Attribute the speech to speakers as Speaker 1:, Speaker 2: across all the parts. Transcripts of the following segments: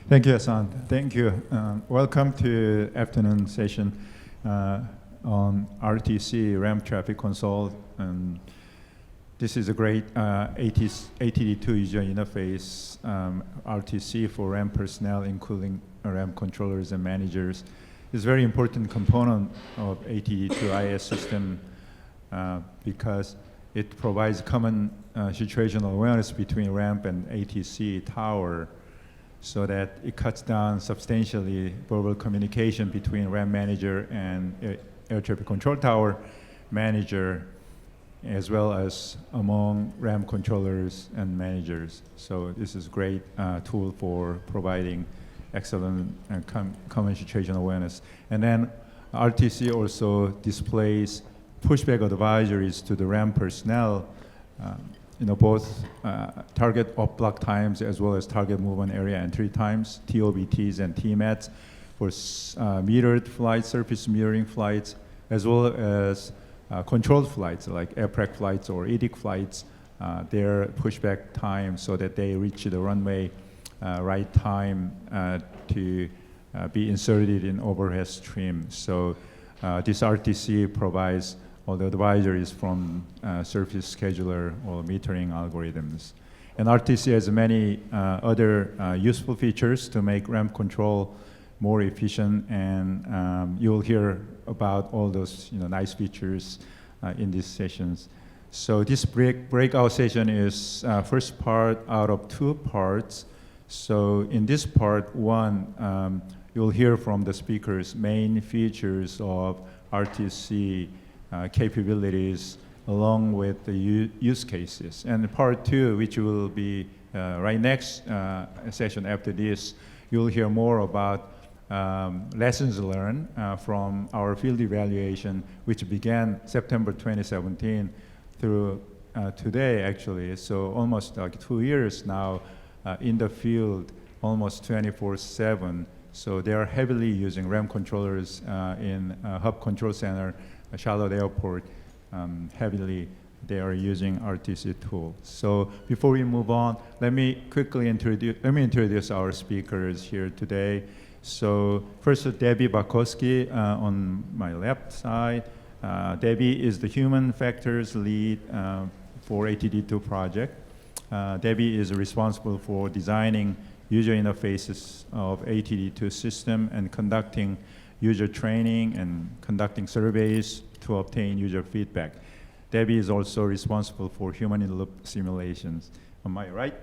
Speaker 1: Thank you, Hassan. Thank you. Welcome to afternoon session on RTC, ramp traffic console. And this is a great ATD-2 user interface, RTC for ramp personnel, including ramp controllers and managers. It's a very important component of ATD-2 IS system because it provides common situational awareness between ramp and ATC tower, so that it cuts down substantially verbal communication between ramp manager and air traffic control tower manager, as well as among ramp controllers and managers. So this is a great tool for providing excellent and common situational awareness. And then RTC also displays pushback advisories to the ramp personnel, both target off-block times as well as target movement area entry times, TOBTs and TMATs for metered flights, surface mirroring flights, as well as controlled flights like aircraft flights or EDIC flights, their pushback time so that they reach the runway right time to be inserted in overhead stream. So this RTC provides all the advisories from surface scheduler or metering algorithms. And RTC has many other useful features to make ramp control more efficient, and you'll hear about all those nice features in these sessions. So this breakout session is first part out of two parts. So in this part one, you'll hear from the speakers main features of RTC capabilities along with the use cases. And part two, which will be right next session after this, you'll hear more about lessons learned from our field evaluation, which began September 2017 through today, actually. So almost like 2 years now in the field, almost 24/7. So they are heavily using ramp controllers in Hub Control Center, Charlotte Airport. Heavily they are using RTC tool. So before we move on, let me introduce our speakers here today. So first, Debbie Bakowski on my left side. Debbie is the human factors lead for ATD-2 project. Debbie is responsible for designing user interfaces of ATD-2 system and conducting user training and conducting surveys to obtain user feedback. Debbie is also responsible for human-in-loop simulations. On my right,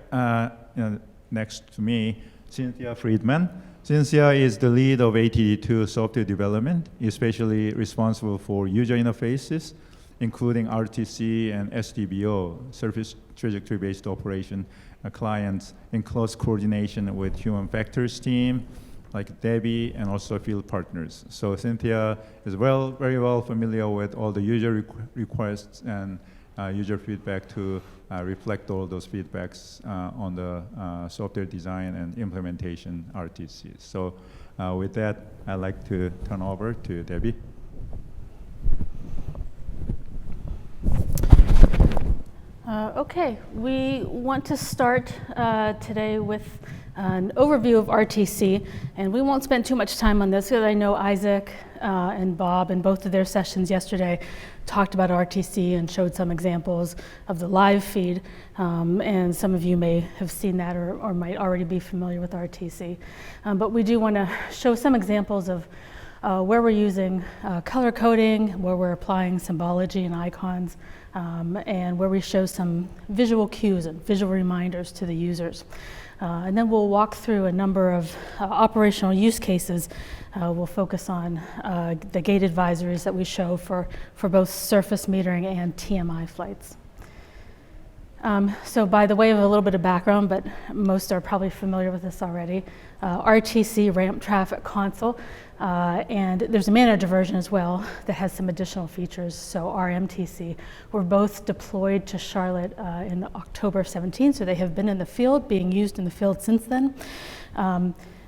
Speaker 1: next to me, Cynthia Friedman. Cynthia is the lead of ATD-2 software development, especially responsible for user interfaces, including RTC and STBO, Surface Trajectory-Based Operation clients, in close coordination with human factors team, like Debbie, and also field partners. So Cynthia is very well familiar with all the user requests and user feedback to reflect all those feedbacks on the software design and implementation RTC. So with that, I'd like to turn over to Debbie.
Speaker 2: Okay, we want to start today with an overview of RTC, and we won't spend too much time on this because I know Isaac and Bob in both of their sessions yesterday talked about RTC and showed some examples of the live feed, and some of you may have seen that or might already be familiar with RTC. But we do want to show some examples of where we're using color coding, where we're applying symbology and icons, and where we show some visual cues and visual reminders to the users. And then we'll walk through a number of operational use cases. We'll focus on the gate advisories that we show for both surface metering and TMI flights. So by the way of a little bit of background, but most are probably familiar with this already, RTC ramp traffic console, and there's a manager version as well that has some additional features. So RMTC were both deployed to Charlotte in October 17, so they have been in the field, being used in the field since then.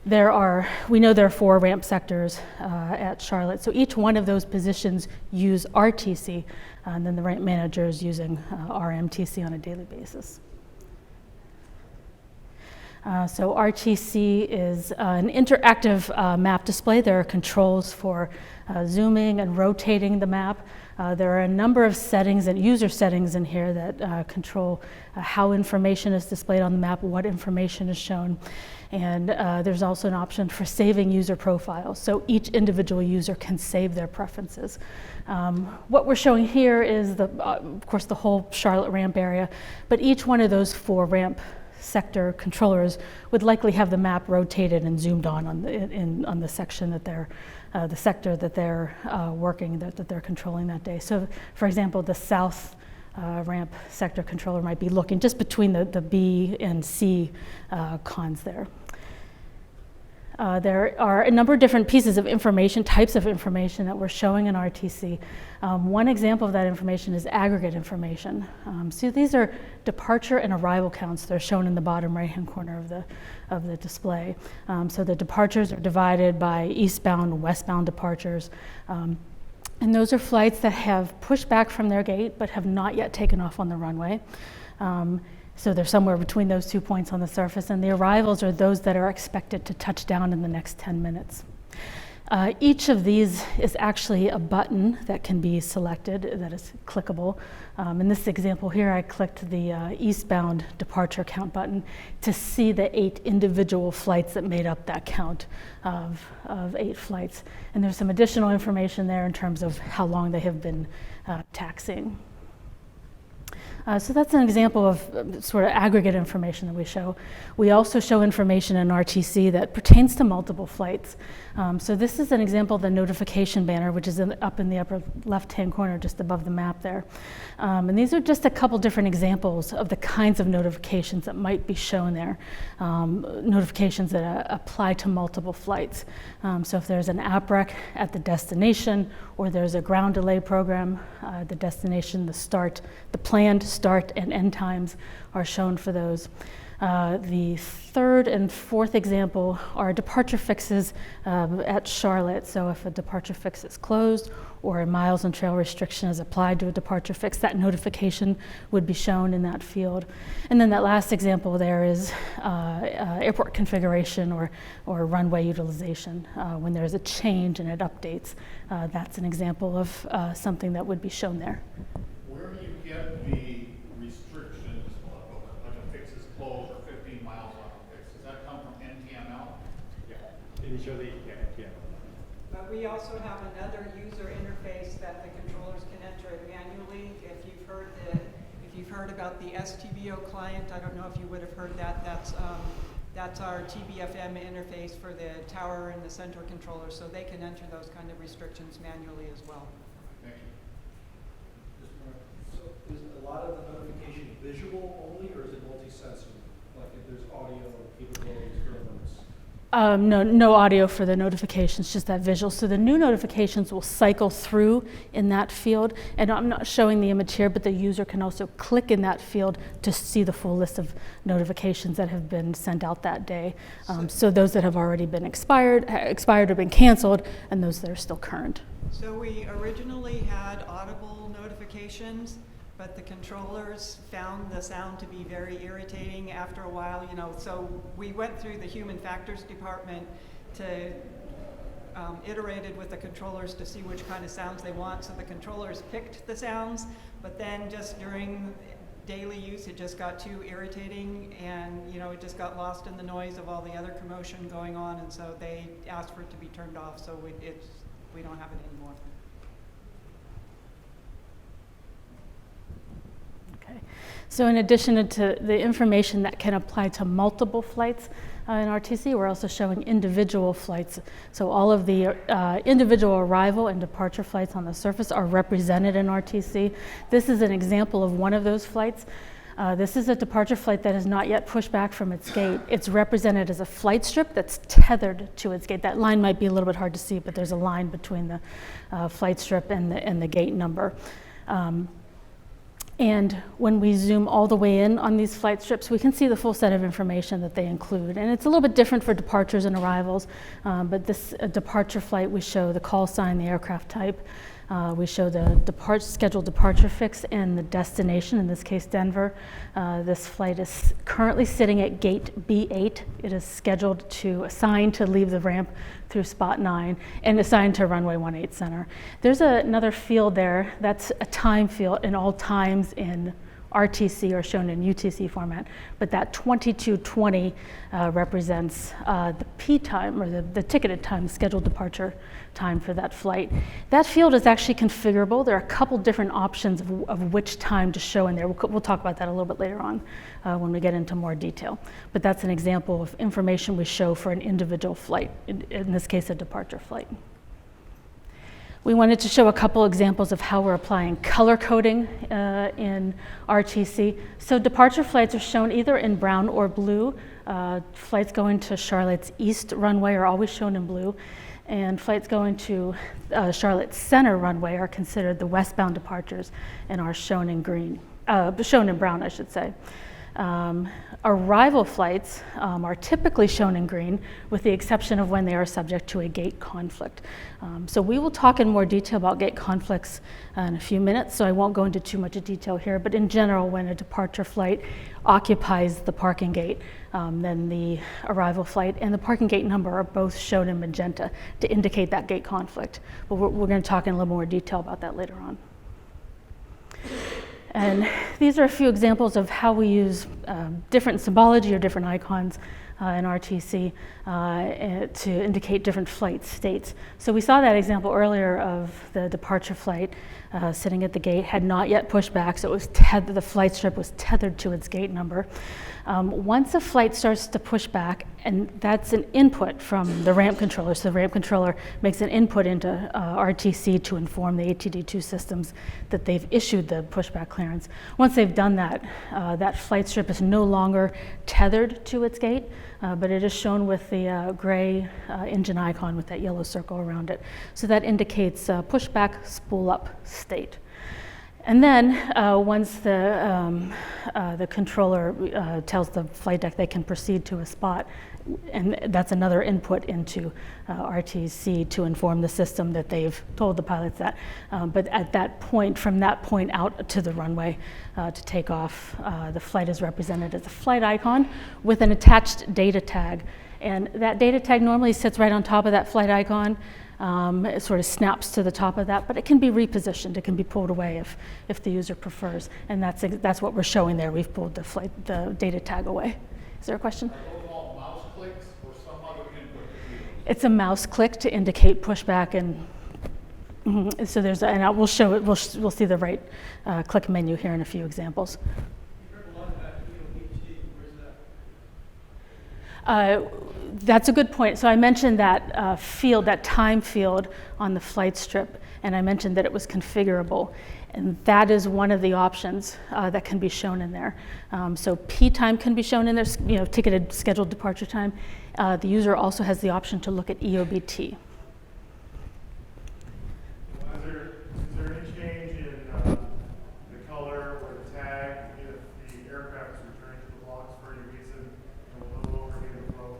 Speaker 2: We know there are 4 ramp sectors at Charlotte, so each one of those positions use RTC, and then the ramp manager is using RMTC on a daily basis. So RTC is an interactive map display. There are controls for zooming and rotating the map. There are a number of settings and user settings in here that control how information is displayed on the map, what information is shown. And there's also an option for saving user profiles. So each individual user can save their preferences. What we're showing here is, of course, the whole Charlotte ramp area, but each one of those 4 ramp sector controllers would likely have the map rotated and zoomed on the section that they're, the sector that they're working, that they're controlling that day. So, for example, the south ramp sector controller might be looking just between the B and C cons there. There are a number of different pieces of information, types of information that we're showing in RTC. One example of that information is aggregate information. So these are departure and arrival counts. They're shown in the bottom right-hand corner of the display. So the departures are divided by eastbound and westbound departures. And those are flights that have pushed back from their gate but have not yet taken off on the runway. So they're somewhere between those 2 points on the surface, and the arrivals are those that are expected to touch down in the next 10 minutes. Each of these is actually a button that can be selected that is clickable. In this example here, I clicked the eastbound departure count button to see the 8 individual flights that made up that count of 8 flights. And there's some additional information there in terms of how long they have been taxiing. So that's an example of sort of aggregate information that we show. We also show information in RTC that pertains to multiple flights. So this is an example of the notification banner, which is up in the upper left-hand corner, just above the map there. And these are just a couple different examples of the kinds of notifications that might be shown there. Notifications that apply to multiple flights. So if there's an APREC at the destination, or there's a ground delay program, the destination, the planned start and end times are shown for those. The third and fourth example are departure fixes at Charlotte. So if a departure fix is closed or a miles and trail restriction is applied to a departure fix, that notification would be shown in that field. And then that last example there is airport configuration or runway utilization. When there's a change and it updates, that's an example of something that would be shown there.
Speaker 3: Where do you get the restrictions, like a fix is closed or 15 miles on a fix? Does that come from NTML?
Speaker 1: Yeah, initially, yeah, NTML.
Speaker 4: But we also have another user interface that the controllers can enter it manually. If you've heard about the STBO client, I don't know if you would have heard that. That's our TBFM interface for the tower and the center controller, so they can enter those kind of restrictions manually as well.
Speaker 3: Thank you.
Speaker 5: So is a lot of the notification visual only, or is it multi-sensory? Like if there's audio capabilities for those?
Speaker 2: No audio for the notifications, just that visual. So the new notifications will cycle through in that field, and I'm not showing the image here, but the user can also click in that field to see the full list of notifications that have been sent out that day. So those that have already been expired or been canceled, and those that are still current.
Speaker 4: So we originally had audible notifications, but the controllers found the sound to be very irritating after a while, so we went through the human factors department to iterated with the controllers to see which kind of sounds they want. So the controllers picked the sounds, but then just during daily use, it just got too irritating, and it just got lost in the noise of all the other commotion going on, and so they asked for it to be turned off, so we don't have it anymore.
Speaker 2: Okay. So in addition to the information that can apply to multiple flights in RTC, we're also showing individual flights. So all of the individual arrival and departure flights on the surface are represented in RTC. This is an example of one of those flights. This is a departure flight that has not yet pushed back from its gate. It's represented as a flight strip that's tethered to its gate. That line might be a little bit hard to see, but there's a line between the flight strip and the gate number. And when we zoom all the way in on these flight strips, we can see the full set of information that they include. And it's a little bit different for departures and arrivals, but this departure flight, we show the call sign, the aircraft type, We show the scheduled departure fix and the destination, in this case Denver. This flight is currently sitting at gate B8. It is scheduled to assign to leave the ramp through spot 9 and assigned to runway 18 center. There's another field there that's a time field, and all times in RTC are shown in UTC format, but that 2220 represents the P time, or the ticketed time, scheduled departure time for that flight. That field is actually configurable. There are a couple different options of which time to show in there. We'll talk about that a little bit later on when we get into more detail. But that's an example of information we show for an individual flight, in this case a departure flight. We wanted to show a couple examples of how we're applying color coding in RTC. So departure flights are shown either in brown or blue. Flights going to Charlotte's East runway are always shown in blue, and flights going to Charlotte's Center runway are considered the westbound departures and are shown in green, shown in brown, I should say. Arrival flights are typically shown in green, with the exception of when they are subject to a gate conflict. So we will talk in more detail about gate conflicts in a few minutes, so I won't go into too much detail here, but in general, when a departure flight occupies the parking gate, then the arrival flight and the parking gate number are both shown in magenta to indicate that gate conflict. But we're going to talk in a little more detail about that later on. And these are a few examples of how we use different symbology or different icons in RTC to indicate different flight states. So we saw that example earlier of the departure flight sitting at the gate, had not yet pushed back, so it was the flight strip was tethered to its gate number. Once a flight starts to push back, and that's an input from the ramp controller, so the ramp controller makes an input into RTC to inform the ATD-2 systems that they've issued the pushback clearance. Once they've done that, that flight strip is no longer tethered to its gate, but it is shown with the gray engine icon with that yellow circle around it. So that indicates pushback spool up state. And then once the controller tells the flight deck they can proceed to a spot, and that's another input into RTC to inform the system that they've told the pilots that. But at that point, from that point out to the runway to take off, the flight is represented as a flight icon with an attached data tag. And that data tag normally sits right on top of that flight icon. It sort of snaps to the top of that, but it can be repositioned. It can be pulled away if the user prefers, and that's what we're showing there. We've pulled the data tag away. Is there a question?
Speaker 3: Are those all mouse clicks or some other input?
Speaker 2: It's a mouse click to indicate pushback, and so there's, and we'll show it. We'll see the right click menu here in a few examples. That's a good point. So I mentioned that field, that time field on the flight strip, and I mentioned that it was configurable. And that is one of the options that can be shown in there. So P time can be shown in there, ticketed scheduled departure time. The user also has the option to look at EOBT.
Speaker 6: Is there any change in the color or the tag if the aircraft is returning to the blocks for any reason, a little over gate flow?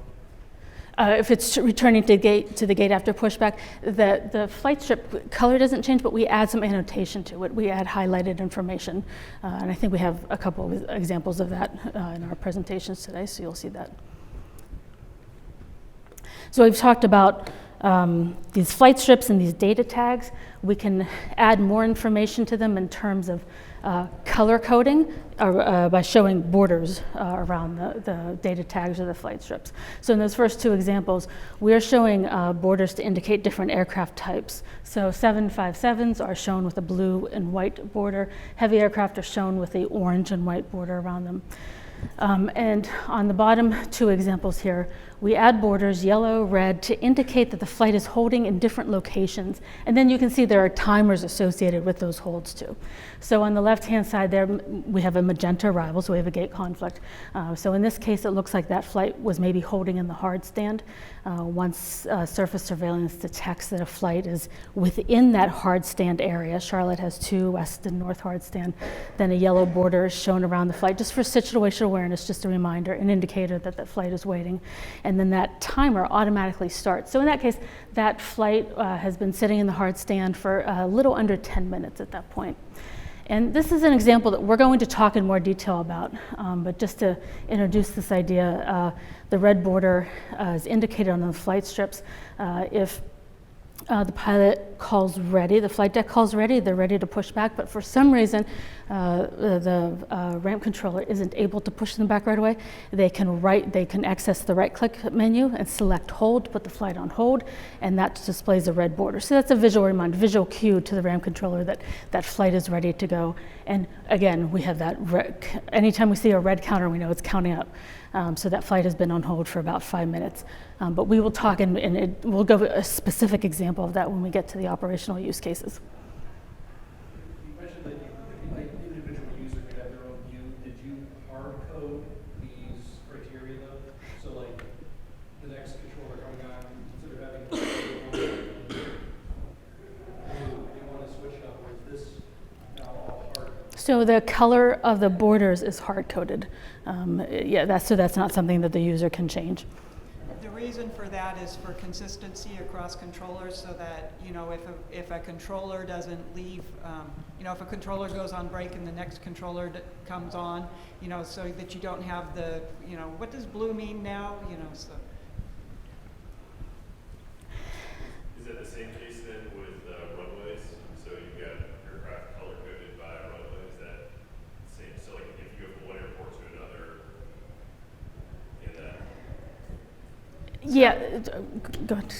Speaker 2: If it's returning to the gate after pushback, the flight strip color doesn't change, but we add some annotation to it. We add highlighted information, and I think we have a couple of examples of that in our presentations today, so you'll see that. So we've talked about these flight strips and these data tags. We can add more information to them in terms of color coding by showing borders around the data tags or the flight strips. So in those first two examples, we're showing borders to indicate different aircraft types. So 757s are shown with a blue and white border. Heavy aircraft are shown with the orange and white border around them. And on the bottom two examples here, we add borders, yellow, red, to indicate that the flight is holding in different locations. And then you can see there are timers associated with those holds too. So on the left-hand side there, we have a magenta arrival, so we have a gate conflict. So in this case, it looks like that flight was maybe holding in the hard stand. Once surface surveillance detects that a flight is within that hard stand area, Charlotte has 2 west and north hard stand, then a yellow border is shown around the flight just for situational awareness, just a reminder, an indicator that that flight is waiting. and then that timer automatically starts. So in that case, that flight has been sitting in the hard stand for a little under 10 minutes at that point. And this is an example that we're going to talk in more detail about, but just to introduce this idea, the red border is indicated on the flight strips. If the pilot calls ready, the flight deck calls ready, they're ready to push back, but for some reason the ramp controller isn't able to push them back right away. They can access the right click menu and select hold, put the flight on hold, and that displays a red border. So that's a visual reminder, visual cue to the ramp controller that that flight is ready to go. And again, we have that anytime we see a red counter, we know it's counting up. So that flight has been on hold for about 5 minutes. But we will talk and we'll go a specific example of that when we get to the operational use cases.
Speaker 5: You mentioned that an individual user could have their own view. Did you hard code these criteria though? So like the next controller coming on, instead of having they want to switch it up, or is this now all hard coded?
Speaker 2: So the color of the borders is hard coded. That's not something that the user can change.
Speaker 4: The reason for that is for consistency across controllers, so that, you know, if a controller doesn't leave, you know, if a controller goes on break and the next controller comes on, you know, so that you don't have the, you know, what does blue mean now, you know, so.
Speaker 7: Is that the same case then with runways? So you've got aircraft color coded by runway, is that same? So like if you have one airport to another, in that.
Speaker 2: Yeah, go ahead.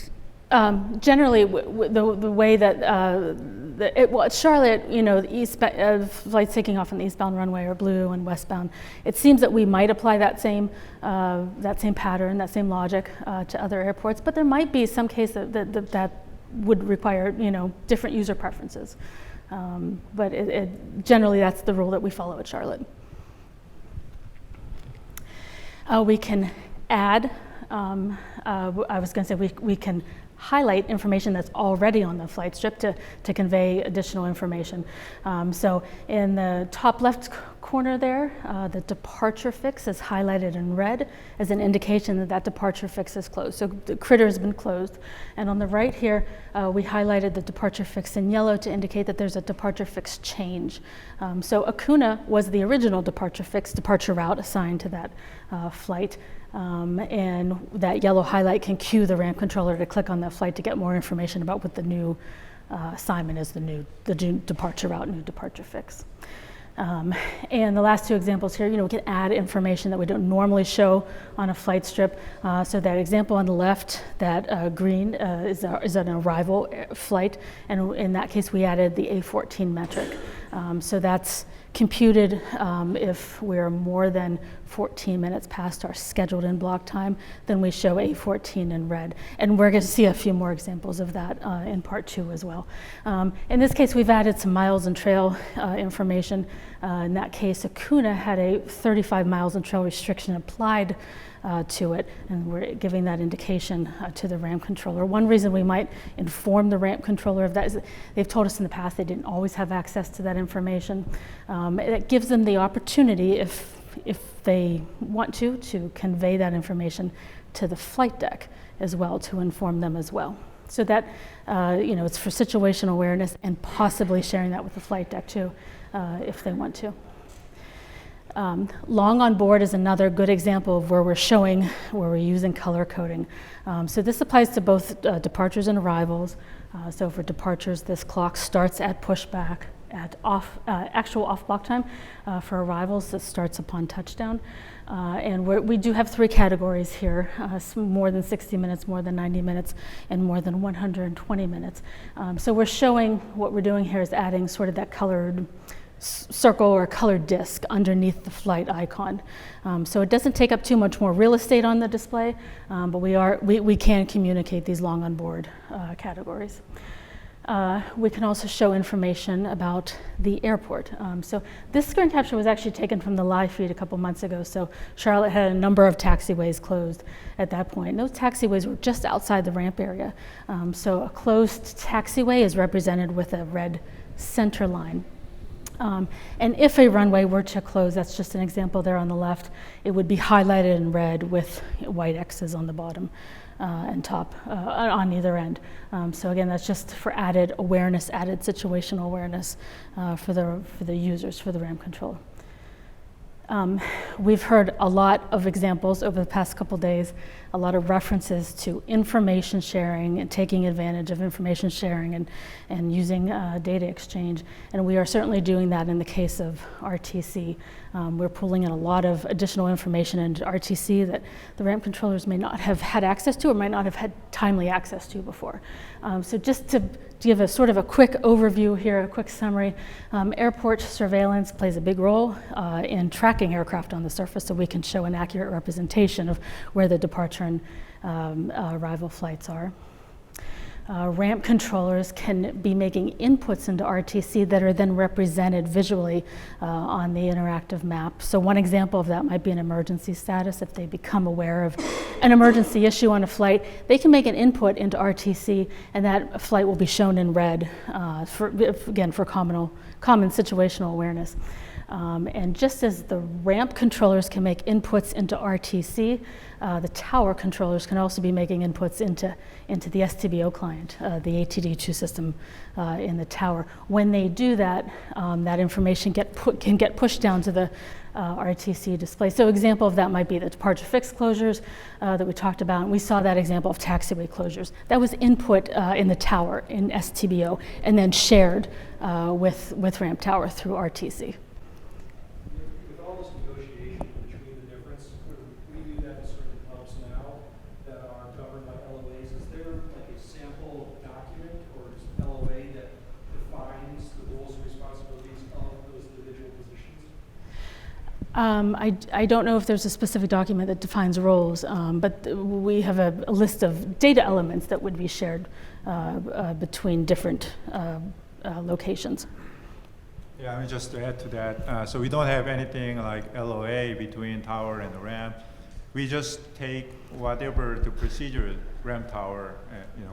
Speaker 2: Generally, the way that at Charlotte, you know, the flights taking off on the eastbound runway are blue and westbound. It seems that we might apply that same pattern, that same logic to other airports, but there might be some case that would require, you know, different user preferences. But generally, that's the rule that we follow at Charlotte. We can add. I was going to say we can highlight information that's already on the flight strip to convey additional information. So in the top left corner there, the departure fix is highlighted in red as an indication that that departure fix is closed. So the critter has been closed. And on the right here, we highlighted the departure fix in yellow to indicate that there's a departure fix change. So Acuna was the original departure fix, departure route assigned to that flight. And that yellow highlight can cue the ramp controller to click on that flight to get more information about what the new assignment is, the new departure route, new departure fix. And the last two examples here, you know, we can add information that we don't normally show on a flight strip. So that example on the left, that green is an arrival flight, and in that case we added the A14 metric. So that's computed if we're more than 14 minutes past our scheduled in block time, then we show A14 in red. And we're going to see a few more examples of that in part 2 as well. In this case, we've added some miles and trail information. In that case, Acuna had a 35 miles and trail restriction applied to it, and we're giving that indication to the ramp controller. One reason we might inform the ramp controller of that is that they've told us in the past they didn't always have access to that information. It gives them the opportunity, if they want to convey that information to the flight deck as well, to inform them as well. So that, you know, it's for situational awareness and possibly sharing that with the flight deck too, if they want to. Long on board is another good example of where we're using color coding. So this applies to both departures and arrivals. So for departures, this clock starts at pushback. At actual off block time. For arrivals, this starts upon touchdown. And we do have 3 categories here, more than 60 minutes, more than 90 minutes, and more than 120 minutes. So we're showing, what we're doing here is adding sort of that colored circle or colored disc underneath the flight icon. So it doesn't take up too much more real estate on the display, but we can communicate these long on board categories. We can also show information about the airport. So this screen capture was actually taken from the live feed a couple months ago. So Charlotte had a number of taxiways closed at that point. And those taxiways were just outside the ramp area. So a closed taxiway is represented with a red center line. And if a runway were to close, that's just an example there on the left, it would be highlighted in red with white X's on the bottom and top on either end. So again, that's just for added awareness, added situational awareness for the users, for the RAM controller. We've heard a lot of examples over the past couple days, a lot of references to information sharing and taking advantage of information sharing and using data exchange. And we are certainly doing that in the case of RTC. We're pulling in a lot of additional information into RTC that the RAM controllers may not have had access to or might not have had timely access to before. So just to give a sort of a quick overview here, a quick summary, airport surveillance plays a big role in tracking aircraft on the surface so we can show an accurate representation of where the departure and arrival flights are. Ramp controllers can be making inputs into RTC that are then represented visually on the interactive map. So one example of that might be an emergency status. If they become aware of an emergency issue on a flight, they can make an input into RTC, and that flight will be shown in red, for common situational awareness. And just as the ramp controllers can make inputs into RTC, the tower controllers can also be making inputs into the STBO client, the ATD-2 system in the tower. When they do that, that information can get pushed down to the RTC display. So example of that might be the departure fix closures that we talked about. And we saw that example of taxiway closures. That was input in the tower in STBO and then shared with ramp tower through RTC.
Speaker 5: With all this negotiation between the difference, we do that in certain hubs now that are governed by LOAs. Is there like a sample document or just LOA that defines the roles and responsibilities of those individual positions?
Speaker 2: I don't know if there's a specific document that defines roles, but we have a list of data elements that would be shared between different locations.
Speaker 1: Yeah, I mean, just to add to that, so we don't have anything like LOA between tower and the ramp. We just take whatever the procedure ramp tower,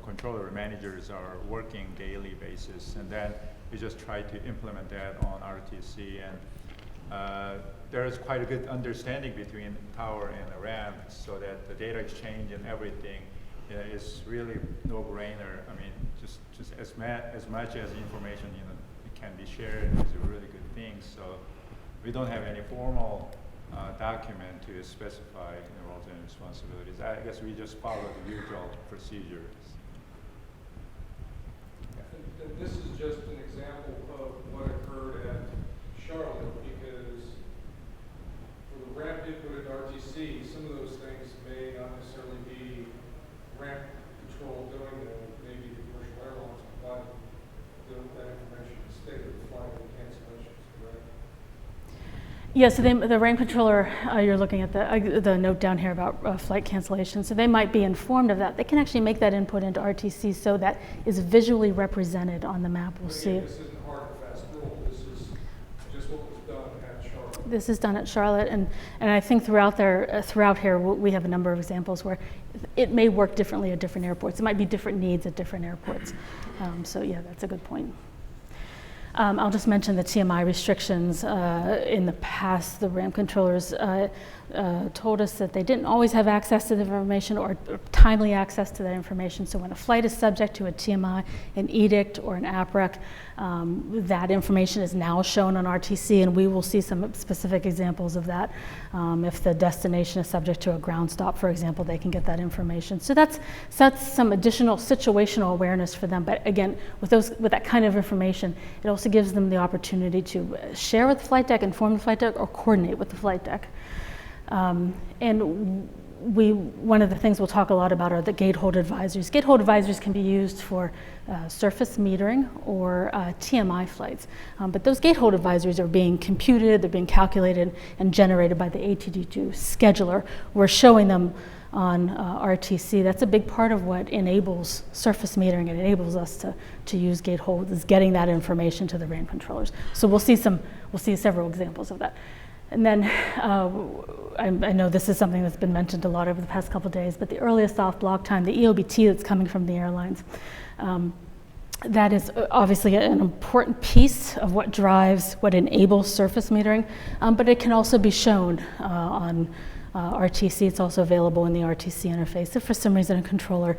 Speaker 1: controller managers are working daily basis, and then we just try to implement that on RTC. And there is quite a good understanding between tower and the ramp, so that the data exchange and everything is really no-brainer. I mean, just as much as information can be shared is a really good thing. So we don't have any formal document to specify roles and responsibilities. I guess we just follow the usual procedures.
Speaker 8: And this is just an example of what occurred at Charlotte, because for the ramp input at RTC, some of those things may not necessarily be ramp control doing them. Maybe the commercial airlines provide that information to state of the flight and cancellations, correct?
Speaker 2: Yeah, so the ramp controller, you're looking at the note down here about flight cancellation. So they might be informed of that. They can actually make that input into RTC so that is visually represented on the map. We'll see.
Speaker 8: This isn't hard and fast rule. This is just what was done at Charlotte.
Speaker 2: This is done at Charlotte, and I think throughout here we have a number of examples where it may work differently at different airports. It might be different needs at different airports. So yeah, that's a good point. I'll just mention the TMI restrictions. In the past, the ramp controllers told us that they didn't always have access to the information or timely access to that information. So when a flight is subject to a TMI, an edict, or an APREC, that information is now shown on RTC, and we will see some specific examples of that. If the destination is subject to a ground stop, for example, they can get that information. So that's some additional situational awareness for them. But again, with that kind of information, it also gives them the opportunity to share with the flight deck, inform the flight deck, or coordinate with the flight deck. And one of the things we'll talk a lot about are the gate hold advisories. Gate hold advisories can be used for surface metering or TMI flights. But those gate hold advisories are being computed, they're being calculated and generated by the ATD-2 scheduler. We're showing them on RTC. That's a big part of what enables surface metering. It enables us to use gate hold, is getting that information to the RAM controllers. So we'll see several examples of that. And then I know this is something that's been mentioned a lot over the past couple of days, but the earliest off block time, the EOBT that's coming from the airlines, That is obviously an important piece of what drives, what enables surface metering, but it can also be shown on RTC. It's also available in the RTC interface if for some reason a controller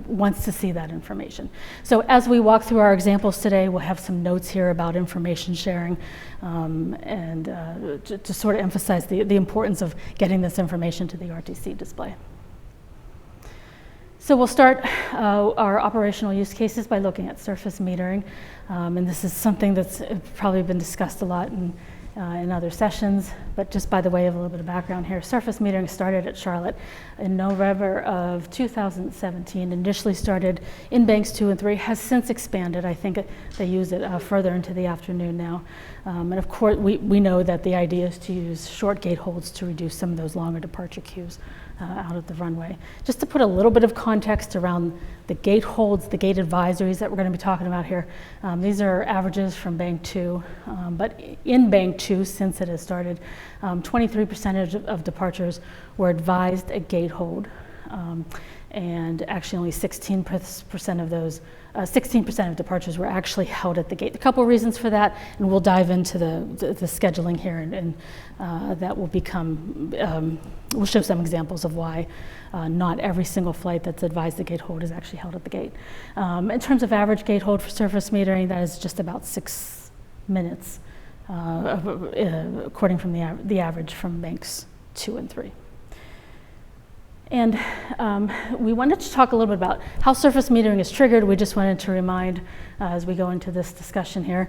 Speaker 2: wants to see that information. So as we walk through our examples today, we'll have some notes here about information sharing and to sort of emphasize the importance of getting this information to the RTC display. So we'll start our operational use cases by looking at surface metering. And this is something that's probably been discussed a lot in other sessions, but just by the way of a little bit of background here, surface metering started at Charlotte in November of 2017. Initially started in banks 2 and 3, has since expanded. I think they use it further into the afternoon now. And of course, we know that the idea is to use short gate holds to reduce some of those longer departure queues out of the runway. Just to put a little bit of context around the gate holds, the gate advisories that we're going to be talking about here. These are averages from Bank 2, but in Bank 2, since it has started, 23% of departures were advised a gate hold, and actually only 16% of those, 16% of departures were actually held at the gate. A couple of reasons for that, and we'll dive into the scheduling here, and that will become, we'll show some examples of why not every single flight that's advised the gate hold is actually held at the gate. In terms of average gate hold for surface metering, that is just about 6 minutes, according from the average from banks 2 and 3. And we wanted to talk a little bit about how surface metering is triggered. We just wanted to remind, as we go into this discussion here,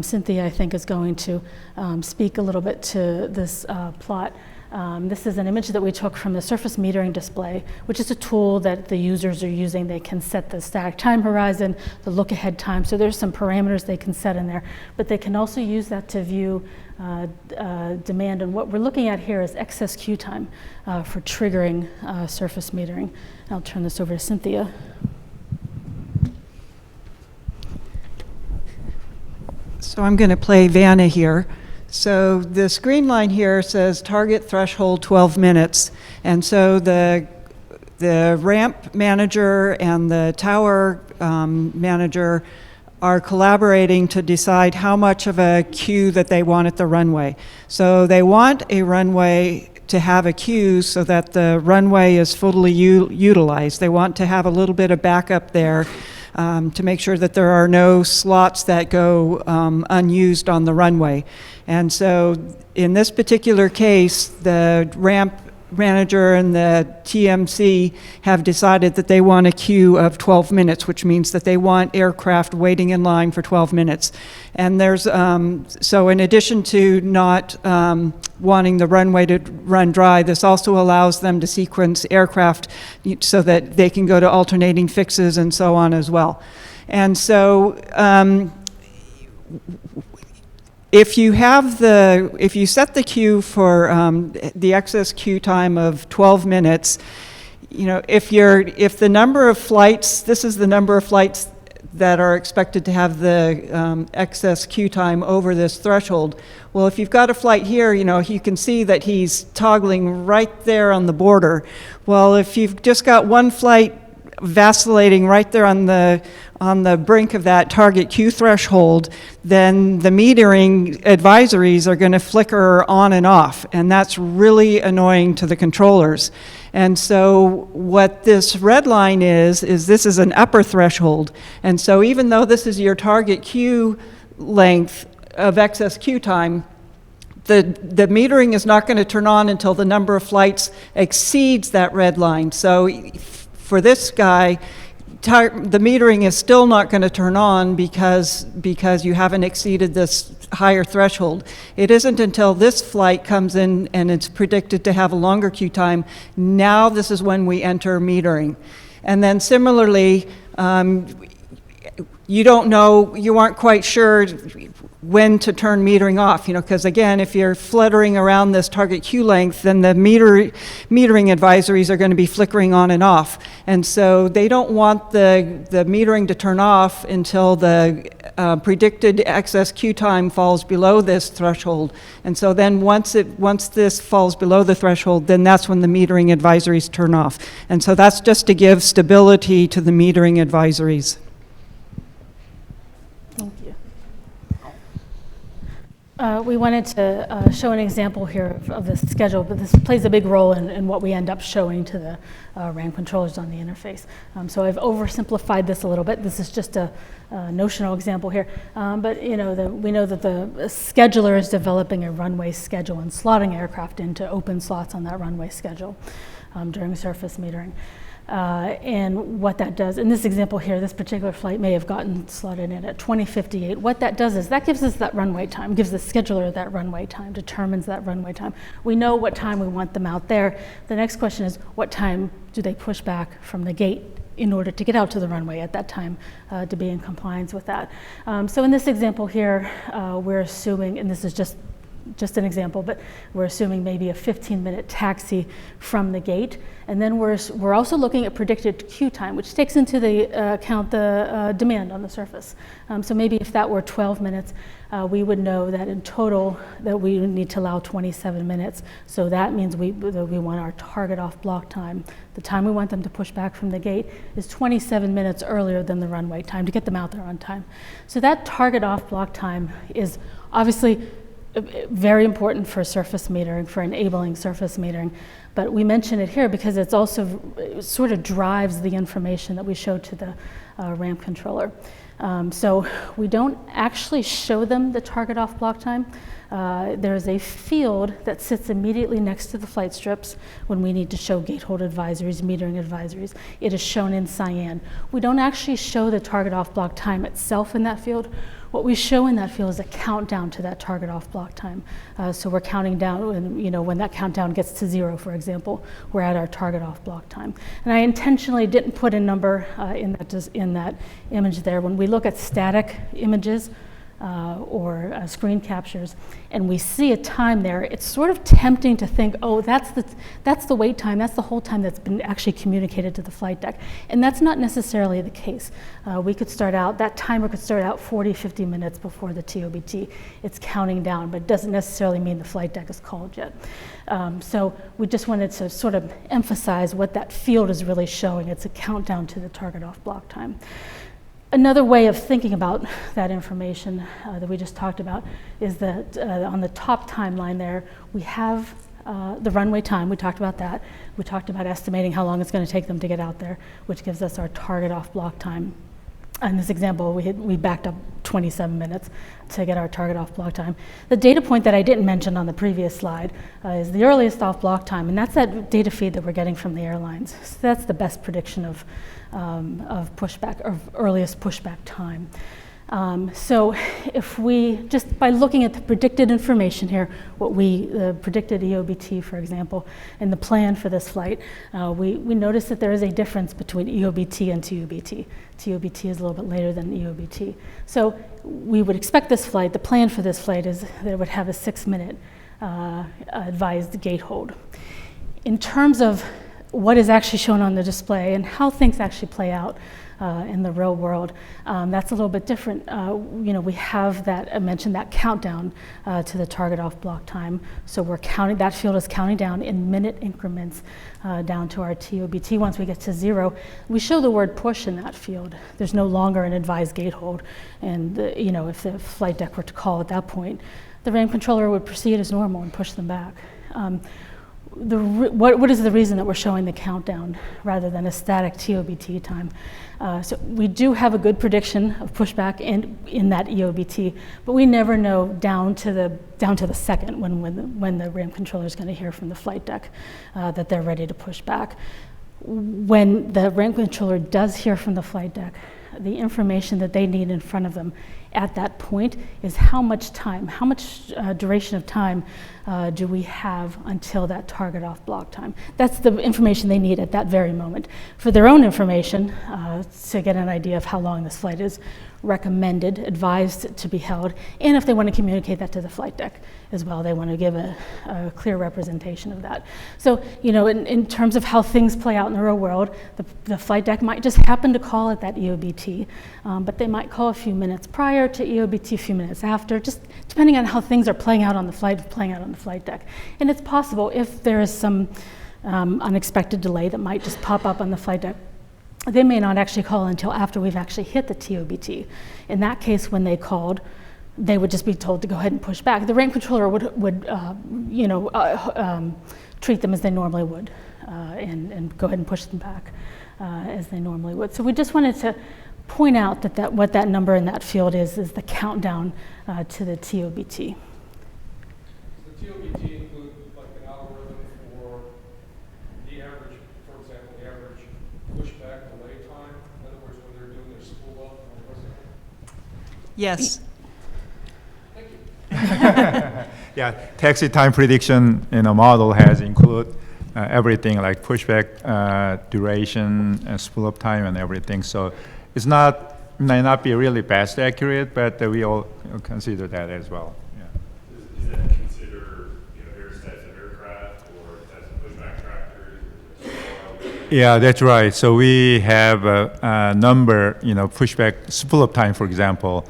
Speaker 2: Cynthia, I think, is going to speak a little bit to this plot. This is an image that we took from the surface metering display, which is a tool that the users are using. They can set the static time horizon, the look ahead time. So there's some parameters they can set in there, but they can also use that to view demand. And what we're looking at here is excess queue time for triggering surface metering. I'll turn this over to Cynthia.
Speaker 4: So I'm going to play Vanna here. So this green line here says target threshold 12 minutes. And so the ramp manager and the tower manager are collaborating to decide how much of a queue that they want at the runway. So they want a runway to have a queue so that the runway is fully utilized. They want to have a little bit of backup there to make sure that there are no slots that go unused on the runway. And so in this particular case, the ramp manager and the TMC have decided that they want a queue of 12 minutes, which means that they want aircraft waiting in line for 12 minutes. And there's, so in addition to not wanting the runway to run dry, this also allows them to sequence aircraft so that they can go to alternating fixes and so on as well. And so if you set the queue for the excess queue time of 12 minutes, you know, if the number of flights, this is the number of flights that are expected to have the excess queue time over this threshold. Well, if you've got a flight here, you know, you can see that he's toggling right there on the border. Well, if you've just got one flight vacillating right there on the brink of that target queue threshold, then the metering advisories are going to flicker on and off, and that's really annoying to the controllers. And so what this red line is this is an upper threshold. And so even though this is your target queue length of excess queue time, the metering is not going to turn on until the number of flights exceeds that red line. So for this guy, the metering is still not going to turn on because you haven't exceeded this higher threshold. It isn't until this flight comes in and it's predicted to have a longer queue time. Now this is when we enter metering. And then similarly, you don't know, you aren't quite sure when to turn metering off, you know, because again, if you're fluttering around this target queue length, then the metering advisories are going to be flickering on and off. And so they don't want the metering to turn off until the predicted excess queue time falls below this threshold. And so then once this falls below the threshold, then that's when the metering advisories turn off. And so that's just to give stability to the metering advisories.
Speaker 2: We wanted to show an example here of the schedule, but this plays a big role in what we end up showing to the RAM controllers on the interface. So I've oversimplified this a little bit. This is just a notional example here, but we know that the scheduler is developing a runway schedule and slotting aircraft into open slots on that runway schedule during surface metering. And what that does, in this example here, this particular flight may have gotten slotted in at 20:58. What that does is that gives us that runway time, gives the scheduler that runway time, determines that runway time. We know what time we want them out there. The next question is, what time do they push back from the gate in order to get out to the runway at that time to be in compliance with that? So in this example here, we're assuming, and this is just an example, but we're assuming maybe a 15-minute taxi from the gate. And then we're also looking at predicted queue time, which takes into the account the demand on the surface. So maybe if that were 12 minutes, we would know that in total that we need to allow 27 minutes. So that means we want our target off block time. The time we want them to push back from the gate is 27 minutes earlier than the runway time to get them out there on time. So that target off block time is obviously very important for surface metering, for enabling surface metering, but we mention it here because it's also, it sort of drives the information that we show to the RAM controller. So we don't actually show them the target off block time. There's a field that sits immediately next to the flight strips when we need to show gate hold advisories, metering advisories. It is shown in cyan. We don't actually show the target off block time itself in that field. What we show in that field is a countdown to that target off block time. So we're counting down, and when that countdown gets to 0, for example, we're at our target off block time. And I intentionally didn't put a number in that image there. When we look at static images or screen captures, and we see a time there, it's sort of tempting to think, oh, that's the wait time, that's the whole time that's been actually communicated to the flight deck. And that's not necessarily the case. That timer could start out 40, 50 minutes before the TOBT. It's counting down, but it doesn't necessarily mean the flight deck is called yet. So we just wanted to sort of emphasize what that field is really showing. It's a countdown to the target off block time. Another way of thinking about that information that we just talked about is that on the top timeline there, we have the runway time. We talked about that. We talked about estimating how long it's going to take them to get out there, which gives us our target off block time. In this example, we backed up 27 minutes to get our target off block time. The data point that I didn't mention on the previous slide is the earliest off block time, and that's that data feed that we're getting from the airlines. So that's the best prediction of pushback, or earliest pushback time. So if we, just by looking at the predicted information here, the predicted EOBT, for example, and the plan for this flight, we notice that there is a difference between EOBT and TOBT. TOBT is a little bit later than EOBT. So we would expect this flight, the plan for this flight is that it would have a 6-minute advised gate hold. In terms of what is actually shown on the display and how things actually play out in the real world, that's a little bit different. We have that, I mentioned that countdown to the target off block time. So we're counting, that field is counting down in minute increments down to our TOBT. Once we get to 0, we show the word push in that field. There's no longer an advised gate hold. And if the flight deck were to call at that point, the RAM controller would proceed as normal and push them back. What is the reason that we're showing the countdown rather than a static TOBT time? So we do have a good prediction of pushback in that EOBT, but we never know down to the second when the RAM controller is going to hear from the flight deck that they're ready to push back. When the RAM controller does hear from the flight deck, the information that they need in front of them at that point is how much time, how much duration of time do we have until that target off block time. That's the information they need at that very moment. For their own information, to get an idea of how long this flight is recommended, advised to be held, and if they want to communicate that to the flight deck as well, they want to give a clear representation of that. So, in terms of how things play out in the real world, the flight deck might just happen to call at that EOBT, but they might call a few minutes prior to EOBT, a few minutes after, just depending on how things are playing out on the flight deck. And it's possible if there is some unexpected delay that might just pop up on the flight deck, they may not actually call until after we've actually hit the TOBT. In that case, when they called, they would just be told to go ahead and push back. The ramp controller would treat them as they normally would and go ahead and push them back as they normally would. So we just wanted to point out that what that number in that field is the countdown to the TOBT.
Speaker 8: Does the TOBT include like an algorithm for the average, for example, the average pushback delay time? In other words, when they're doing their spool up or what's it?
Speaker 4: Yes.
Speaker 8: Thank you.
Speaker 1: Yeah, taxi time prediction in a model has include everything like pushback duration and spool up time and everything. So it's may not be really best accurate, but we all consider that as well. Yeah.
Speaker 7: Does that consider various types of aircraft or types of pushback tractors?
Speaker 1: Yeah, that's right. So we have a number, pushback spool up time, for example,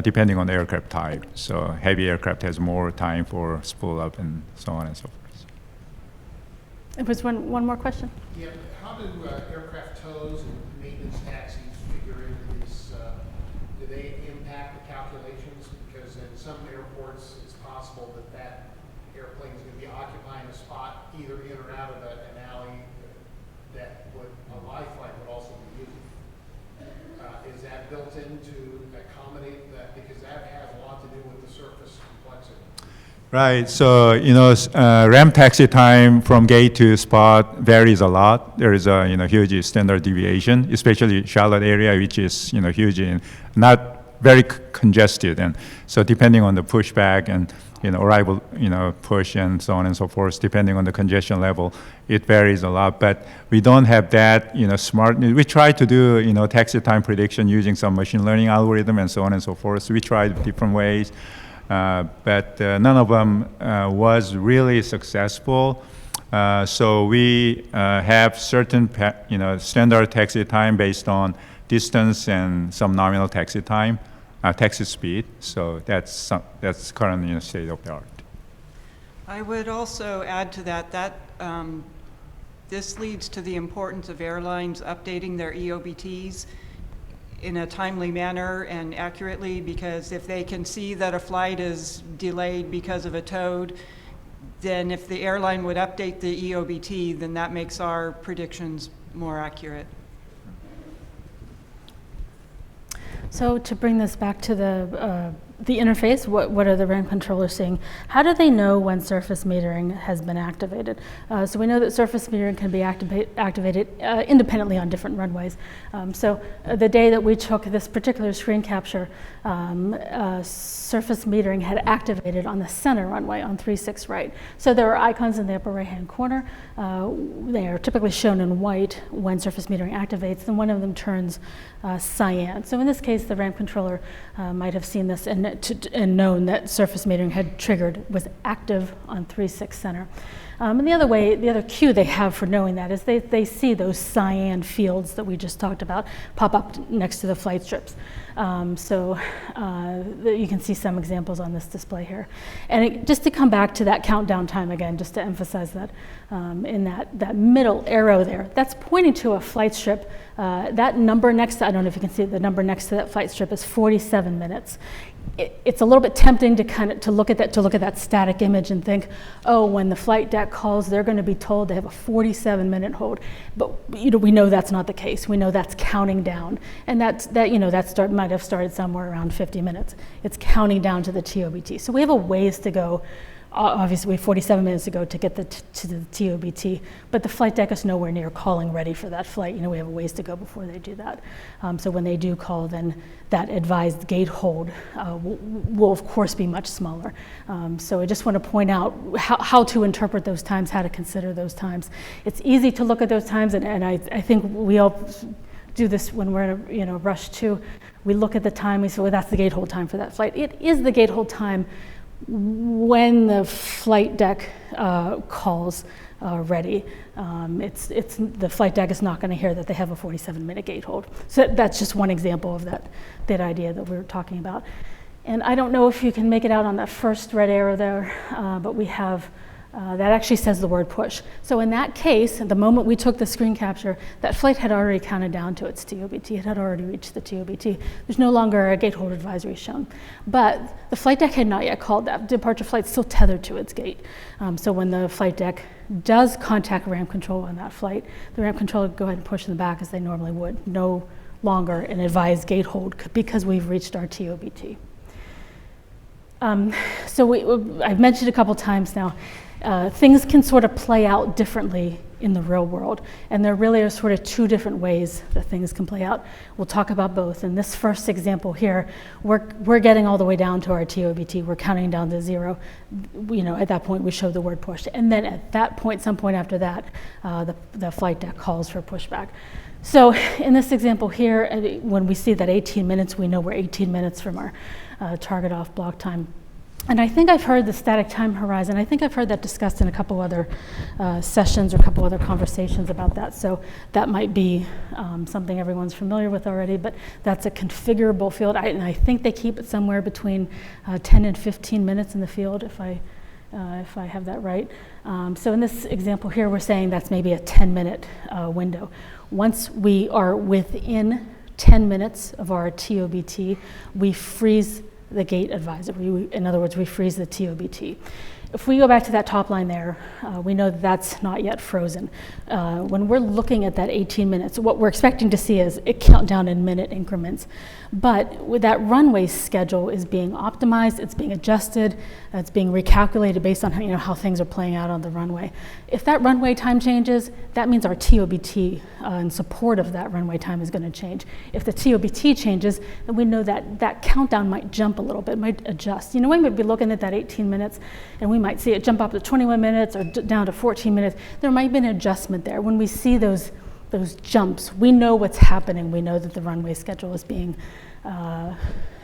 Speaker 1: depending on the aircraft type. So heavy aircraft has more time for spool up and so on and so forth.
Speaker 2: There was one more question.
Speaker 3: Yeah, how do aircraft tows and maintenance taxis figure into this? Do they impact the calculations? Because in some airports, it's possible that airplane is going to be occupying a spot either in or out of an alley that a live flight would also be using. Is that built in to accommodate that? Because that has a lot to do with the surface complexity.
Speaker 1: Right. So ramp taxi time from gate to spot varies a lot. There is a huge standard deviation, especially Charlotte area, which is huge and not very congested. And so depending on the pushback and arrival push and so on and so forth, depending on the congestion level, it varies a lot. But we don't have that smart. We try to do taxi time prediction using some machine learning algorithm and so on and so forth. So we tried different ways. But none of them was really successful. So we have certain standard taxi time based on distance and some nominal taxi time, taxi speed. So that's currently state of the art.
Speaker 4: I would also add to that this leads to the importance of airlines updating their EOBTs in a timely manner and accurately, because if they can see that a flight is delayed because of a towed, then if the airline would update the EOBT, then that makes our predictions more accurate.
Speaker 2: So to bring this back to the interface, what are the ramp controllers seeing? How do they know when surface metering has been activated? So we know that surface metering can be activated independently on different runways. So the day that we took this particular screen capture, surface metering had activated on the center runway on 36 right. So there are icons in the upper right-hand corner. They are typically shown in white when surface metering activates, and one of them turns cyan. So in this case, the ramp controller might have seen this and known that surface metering had triggered, was active on 36 center. And the other cue they have for knowing that is they see those cyan fields that we just talked about pop up next to the flight strips. So you can see some examples on this display here. And just to come back to that countdown time again, just to emphasize that in that middle arrow there, that's pointing to a flight strip. That number next to, I don't know if you can see it, the number next to that flight strip is 47 minutes. It's a little bit tempting to look at that static image and think, oh, when the flight deck calls, they're going to be told they have a 47-minute hold. But we know that's not the case. We know that's counting down, and that might have started somewhere around 50 minutes. It's counting down to the TOBT. So we have a ways to go. Obviously, we have 47 minutes to go to get to the TOBT, but the flight deck is nowhere near calling ready for that flight. We have a ways to go before they do that. So when they do call, then that advised gate hold will of course be much smaller. So I just want to point out how to interpret those times, how to consider those times. It's easy to look at those times, and I think we all do this when we're in a rush too. We look at the time, we say, well, that's the gate hold time for that flight. It is the gate hold time when the flight deck calls ready. It's the flight deck is not going to hear that they have a 47-minute gate hold. So that's just one example of that idea that we were talking about. And I don't know if you can make it out on that first red arrow there, but we have that actually says the word push. So in that case, at the moment we took the screen capture, that flight had already counted down to its TOBT. It had already reached the TOBT. There's no longer a gate hold advisory shown. But the flight deck had not yet called that. Departure flight's still tethered to its gate. So when the flight deck does contact ramp control on that flight, the ramp controller would go ahead and push in the back as they normally would. No longer an advised gate hold because we've reached our TOBT. I've mentioned a couple times now, things can sort of play out differently in the real world, and there really are sort of two different ways that things can play out. We'll talk about both. In this first example here, we're getting all the way down to our TOBT. We're counting down to 0. At that point, we show the word push, and then at that point, some point after that, the flight deck calls for pushback. So in this example here, when we see that 18 minutes, we know we're 18 minutes from our target off block time. And I think I've heard the static time horizon. I think I've heard that discussed in a couple other sessions or a couple other conversations about that. So that might be something everyone's familiar with already, but that's a configurable field. And I think they keep it somewhere between 10 and 15 minutes in the field, if I have that right. So in this example here, we're saying that's maybe a 10-minute window. Once we are within 10 minutes of our TOBT, we freeze the gate advisor. In other words, we freeze the TOBT. If we go back to that top line there, we know that that's not yet frozen. When we're looking at that 18 minutes, what we're expecting to see is it count down in minute increments. But with that runway schedule is being optimized, it's being adjusted, it's being recalculated based on how things are playing out on the runway. If that runway time changes, that means our TOBT in support of that runway time is going to change. If the TOBT changes, then we know that that countdown might jump a little bit, might adjust. We might be looking at that 18 minutes and we might see it jump up to 21 minutes or down to 14 minutes. There might be an adjustment there. When we see those jumps, we know what's happening. We know that the runway schedule is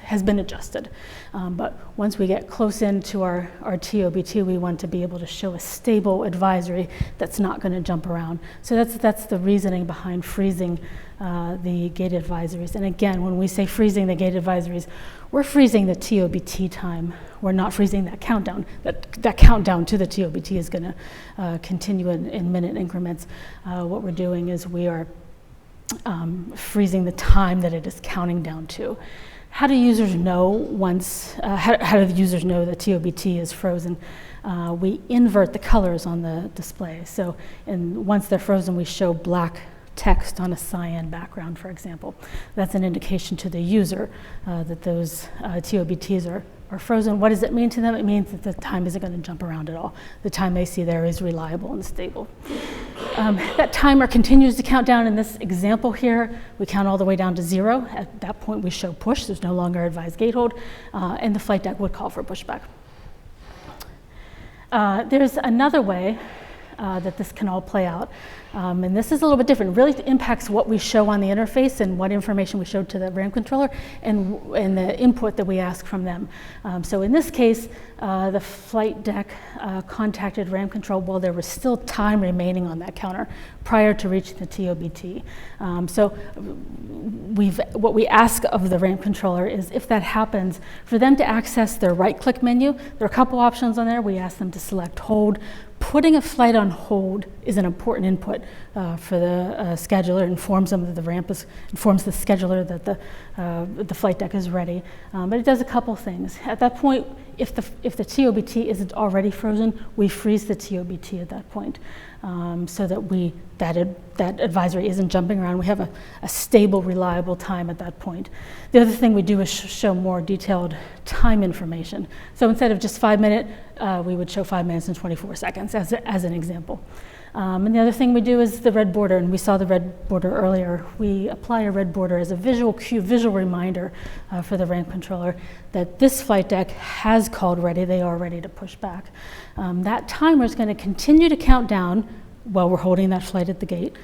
Speaker 2: has been adjusted. But once we get close into our TOBT, we want to be able to show a stable advisory that's not going to jump around. So that's the reasoning behind freezing the gate advisories. And again, when we say freezing the gate advisories, we're freezing the TOBT time. We're not freezing that countdown. That countdown to the TOBT is going to continue in minute increments. What we're doing is we are freezing the time that it is counting down to. How do users know how do the users know the TOBT is frozen? We invert the colors on the display. So once they're frozen, we show black text on a cyan background, for example. That's an indication to the user that those TOBTs are frozen. What does it mean to them? It means that the time isn't going to jump around at all. The time they see there is reliable and stable. That timer continues to count down. In this example here, we count all the way down to 0. At that point, we show push. There's no longer advised gate hold, and the flight deck would call for pushback. There's another way that this can all play out. And this is a little bit different. It really impacts what we show on the interface and what information we showed to the ramp controller and the input that we ask from them. So in this case, the flight deck contacted ramp control while there was still time remaining on that counter prior to reaching the TOBT. So what we ask of the ramp controller is, if that happens, for them to access their right-click menu, there are a couple options on there. We ask them to select hold. Putting a flight on hold is an important input for the scheduler. It informs them that informs the scheduler that the flight deck is ready. But it does a couple things. At that point, if the TOBT isn't already frozen, we freeze the TOBT at that point, so that that advisory isn't jumping around. We have a stable, reliable time at that point. The other thing we do is show more detailed time information. So instead of just 5 minutes, we would show 5 minutes and 24 seconds as an example. And the other thing we do is the red border, and we saw the red border earlier. We apply a red border as a visual cue, visual reminder for the ramp controller that this flight deck has called ready. They are ready to push back. That timer is going to continue to count down while we're holding that flight at the gate.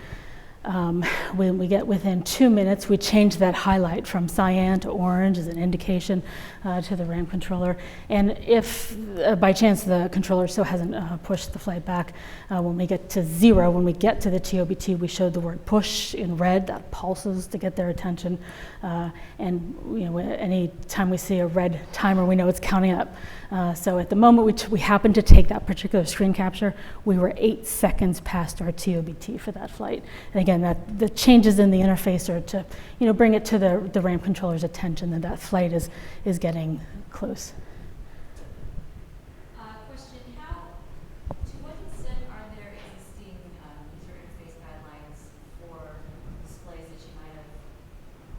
Speaker 2: when we get within 2 minutes, we change that highlight from cyan to orange as an indication to the ramp controller. And if by chance the controller still hasn't pushed the flight back, when we get to 0, when we get to the TOBT, we show the word push in red, that pulses to get their attention. And any time we see a red timer, we know it's counting up. So at the moment we happened to take that particular screen capture, we were 8 seconds past our TOBT for that flight. And again, the changes in the interface are to bring it to the ramp controller's attention that that flight is getting close.
Speaker 9: Question, to what extent are there existing user interface guidelines for displays that you might have,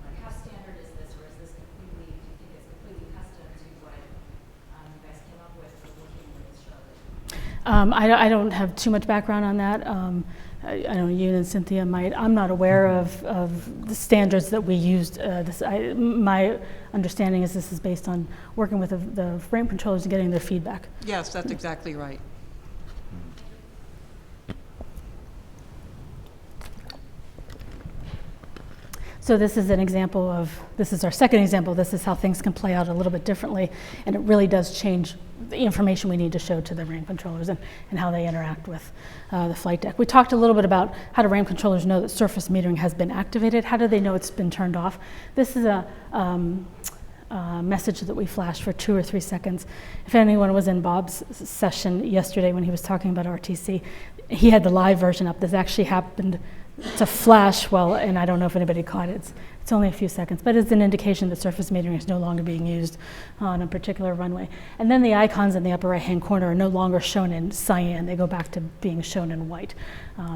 Speaker 9: like how standard is this, or is this completely, do you think it's completely custom to what you guys came up with for working with Charlotte?
Speaker 2: I don't have too much background on that. I know you and Cynthia might. I'm not aware of the standards that we used. My understanding is this is based on working with the ramp controllers and getting their feedback.
Speaker 4: Yes, that's exactly right.
Speaker 2: So this is an example this is our second example. This is how things can play out a little bit differently, and it really does change the information we need to show to the ramp controllers and how they interact with the flight deck. We talked a little bit about how do ramp controllers know that surface metering has been activated. How do they know it's been turned off? This is a message that we flashed for 2 or 3 seconds. If anyone was in Bob's session yesterday when he was talking about RTC, he had the live version up. This actually happened to flash and I don't know if anybody caught it. It's only a few seconds, but it's an indication that surface metering is no longer being used on a particular runway. And then the icons in the upper right-hand corner are no longer shown in cyan. They go back to being shown in white.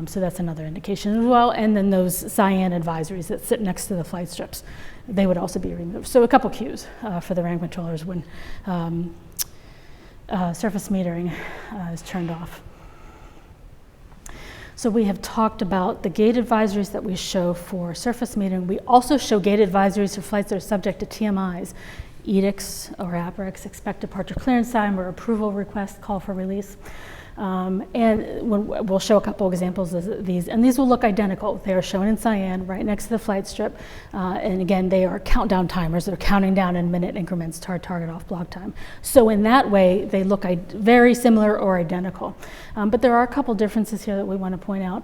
Speaker 2: So that's another indication as well. And then those cyan advisories that sit next to the flight strips, they would also be removed. So a couple cues for the ramp controllers when surface metering is turned off. So we have talked about the gate advisories that we show for surface metering. We also show gate advisories for flights that are subject to TMIs, edicts or APREX, expect departure clearance time or approval request, call for release. And we'll show a couple examples of these, and these will look identical. They are shown in cyan right next to the flight strip, and again, they are countdown timers. They're counting down in minute increments to our target off block time. So in that way, they look very similar or identical. But there are a couple differences here that we want to point out.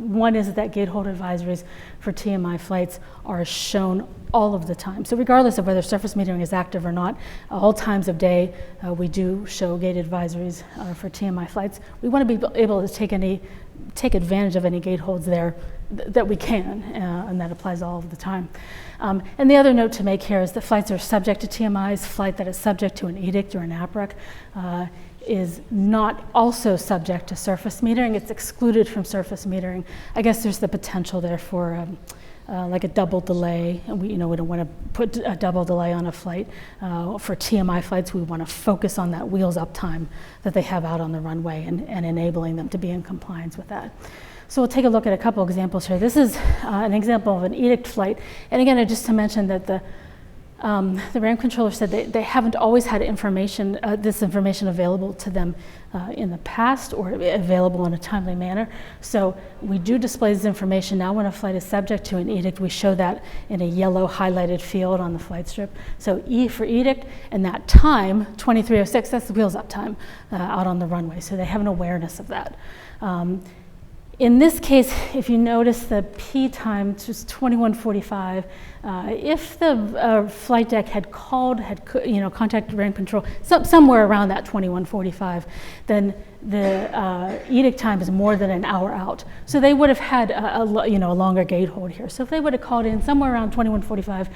Speaker 2: One is that gate hold advisories for TMI flights are shown all of the time. So regardless of whether surface metering is active or not, all times of day, we do show gate advisories for TMI flights. We want to be able to take advantage of any gate holds there that we can, and that applies all of the time. And the other note to make here is that flights are subject to TMIs. Flight that is subject to an edict or an APREC is not also subject to surface metering. It's excluded from surface metering. I guess there's the potential there for like a double delay, and we don't want to put a double delay on a flight. For TMI flights, we want to focus on that wheels up time that they have out on the runway and enabling them to be in compliance with that. So we'll take a look at a couple examples here. This is an example of an edict flight, and again, just to mention that the ramp controller said they haven't always had this information available to them in the past or available in a timely manner. So we do display this information now when a flight is subject to an edict. We show that in a yellow highlighted field on the flight strip. So E for edict, and that time, 23:06, that's the wheels up time out on the runway. So they have an awareness of that. In this case, if you notice the P time, just 21:45, if the flight deck had contacted ramp control somewhere around that 21:45, then the edict time is more than an hour out. So they would have had a longer gate hold here. So if they would have called in somewhere around 21:45,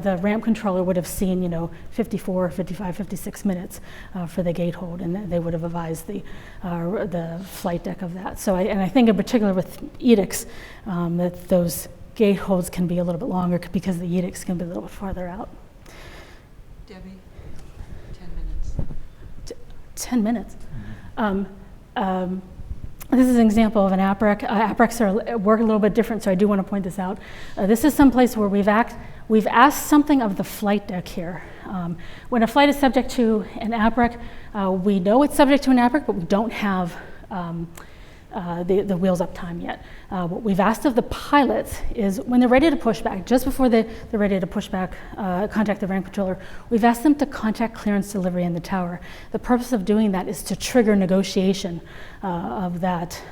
Speaker 2: the ramp controller would have seen 54, 55, 56 minutes for the gate hold, and they would have advised the flight deck of that. So I think in particular with edicts that those gate holds can be a little bit longer because the edicts can be a little bit farther out.
Speaker 4: Debbie, 10 minutes.
Speaker 2: 10 minutes. This is an example of an APREC. APRECs work a little bit different, so I do want to point this out. This is someplace where we've asked something of the flight deck here. When a flight is subject to an APREC, we know it's subject to an APREC, but we don't have the wheels up time yet. What we've asked of the pilots is when they're ready to push back, just before they're ready to push back, contact the ramp controller, we've asked them to contact clearance delivery in the tower. The purpose of doing that is to trigger negotiation of that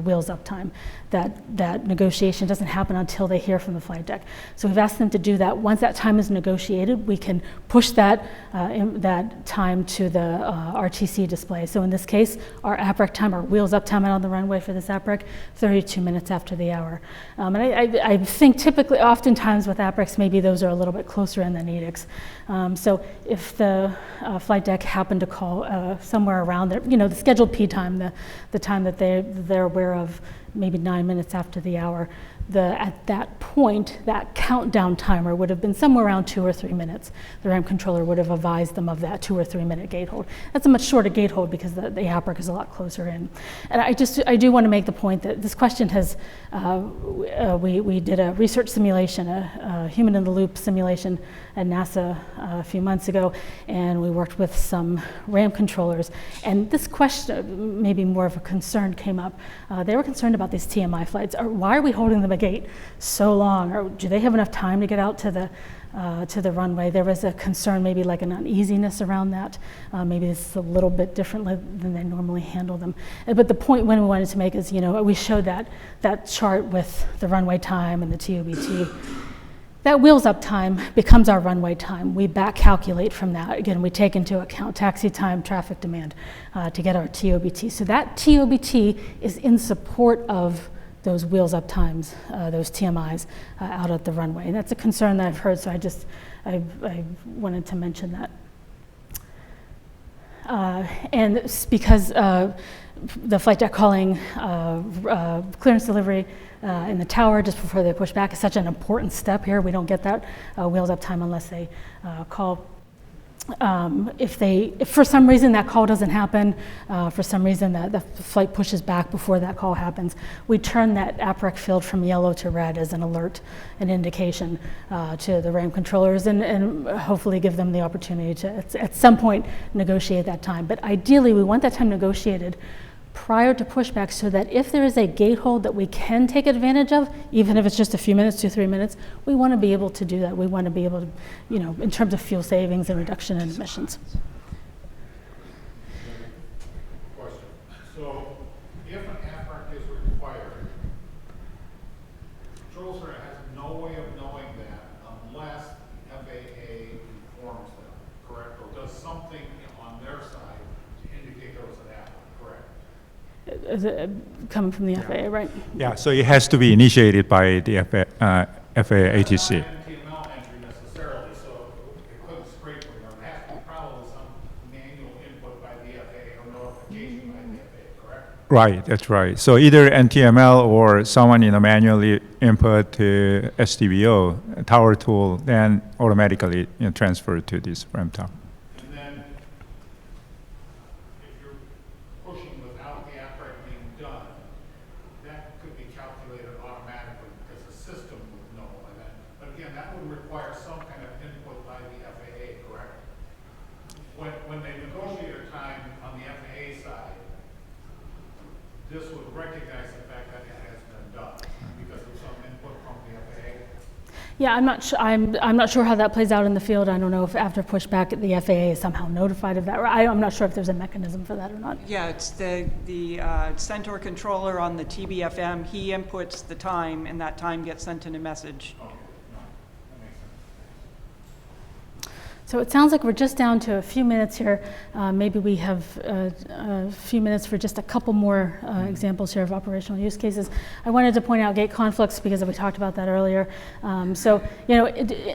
Speaker 2: wheels up time. That negotiation doesn't happen until they hear from the flight deck. So we've asked them to do that. Once that time is negotiated, we can push that time to the RTC display. So in this case, our APREC time, our wheels up time out on the runway for this APREC, 32 minutes after the hour. And I think typically, oftentimes with APRECs, maybe those are a little bit closer in than EDICs. So if the flight deck happened to call somewhere around there, the scheduled P time, the time that they're aware of, maybe 9 minutes after the hour, at that point, that countdown timer would have been somewhere around 2 or 3 minutes. The ramp controller would have advised them of that 2 or 3 minute gate hold. That's a much shorter gate hold because the APREC is a lot closer in. And I do want to make the point that this question has, we did a research simulation, a human-in-the-loop simulation at NASA a few months ago, and we worked with some ramp controllers. And this question, maybe more of a concern, came up. They were concerned about these TMI flights. Why are we holding them at gate so long? Or do they have enough time to get out to the runway? There was a concern, maybe like an uneasiness around that. Maybe it's a little bit differently than they normally handle them. But the point we wanted to make is, we showed that chart with the runway time and the TOBT. That wheels up time becomes our runway time. We back calculate from that. Again, we take into account taxi time, traffic demand to get our TOBT. So that TOBT is in support of those wheels up times, those TMIs out at the runway. And that's a concern that I've heard, so I wanted to mention that. And it's because the flight deck calling clearance delivery in the tower just before they push back is such an important step here. We don't get that wheels up time unless they call. If for some reason that call doesn't happen, for some reason that the flight pushes back before that call happens, we turn that APREC field from yellow to red as an alert, an indication to the ramp controllers, and hopefully give them the opportunity to, at some point, negotiate that time. But ideally, we want that time negotiated prior to pushback so that if there is a gate hold that we can take advantage of, even if it's just a few minutes, 2-3 minutes, we want to be able to do that. We want to be able to, in terms of fuel savings and reduction in emissions.
Speaker 3: Question. So if an APREC is required, Control Center has no way of knowing that unless FAA informs them, correct? Or does something on their side to indicate there was an APREC, correct?
Speaker 2: Is it coming from the FAA, right?
Speaker 1: Yeah, so it has to be initiated by the FAA ATC.
Speaker 3: Not an NTML entry necessarily, so it couldn't scrape from there. It has to be probably some manual input by the FAA or notification by the FAA, correct?
Speaker 1: Right, that's right. So either NTML or someone manually input to SDVO, tower tool, then automatically transfer to this ramp tower.
Speaker 3: And then if you're pushing without the APREC being done, that could be calculated automatically because the system would know by then. But again, that would require some kind of input by the FAA, correct? When they negotiate a time on the FAA side, this would recognize the fact that it has been done because of some input from the FAA.
Speaker 2: Yeah, I'm not sure how that plays out in the field. I don't know if after pushback the FAA is somehow notified of that. I'm not sure if there's a mechanism for that or not.
Speaker 4: Yeah, it's the Centaur controller on the TBFM. He inputs the time, and that time gets sent in a message.
Speaker 3: Okay, no, that makes sense.
Speaker 2: So it sounds like we're just down to a few minutes here. Maybe we have a few minutes for just a couple more examples here of operational use cases. I wanted to point out gate conflicts because we talked about that earlier. So,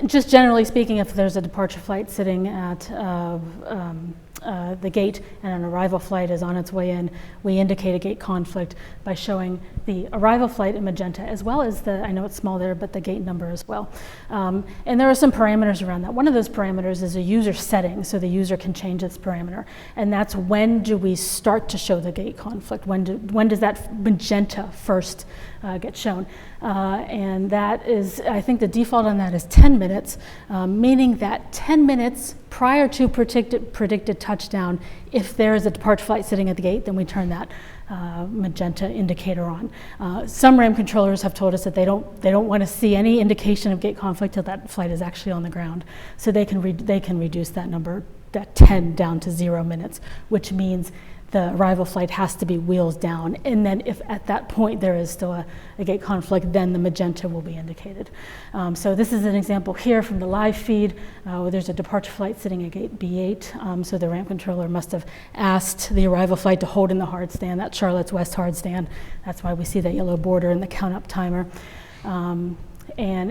Speaker 2: just generally speaking, if there's a departure flight sitting at the gate and an arrival flight is on its way in, we indicate a gate conflict by showing the arrival flight in magenta as well as I know it's small there, but the gate number as well. And there are some parameters around that. One of those parameters is a user setting, so the user can change its parameter. And that's when do we start to show the gate conflict? When does that magenta first get shown? And that is, I think the default on that is 10 minutes, meaning that 10 minutes prior to predicted touchdown, if there is a departure flight sitting at the gate, then we turn that magenta indicator on. Some RAM controllers have told us that they don't want to see any indication of gate conflict till that flight is actually on the ground. So they can reduce that number, that 10 down to 0 minutes, which means the arrival flight has to be wheels down. And then if at that point there is still a gate conflict, then the magenta will be indicated. So this is an example here from the live feed where there's a departure flight sitting at gate B8. So the ramp controller must have asked the arrival flight to hold in the hard stand. That's Charlotte's West hard stand. That's why we see that yellow border in the count up timer. And